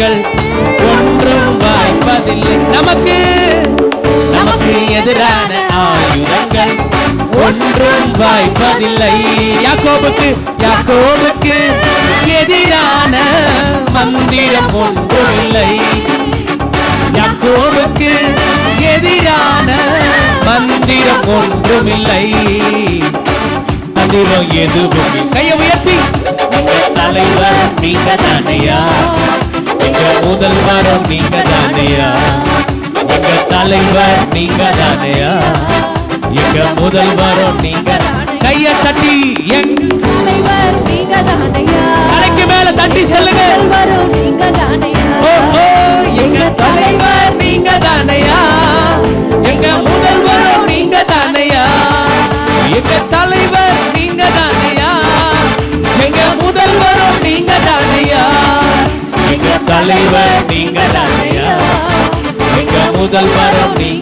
ஆயுதங்கள் ஒன்றும் வாய்ப்பதில்லை. நமக்கு நமக்கு எதிரான ஆயுதங்கள் ஒன்றும் வாய்ப்பதில்லை. யாக்கோபுக்கு யாக்கோபுக்கு எதிரான மந்திரம் ஒன்றுமில்லை. யாக்கோபுக்கு எதிரான மந்திரம் ஒன்றுமில்லை. மந்திரம் எதுவும் கையை உயர்த்தி தலைவர் நீங்க தானையா, எங்க முதல்வரும் நீங்க தானையா, எங்க தலைவர் நீங்க தானையா, எங்க முதல்வரும் நீங்க. கையை தட்டி என் தலைவர் நீங்க தானையா, தலைக்கு மேல தட்டி சொல்லுங்க. நீங்க தானையா, ஓ எங்க தலைவர் நீங்க தானையா, எங்க முதல்வரும் நீங்க தானையா, எங்க தலைவர் நீங்க தானையா, எங்க முதல்வரும் நீங்க தானையா, எங்க தலைவர் நீங்க தானையா, எங்க முதல்வரும் நீங்க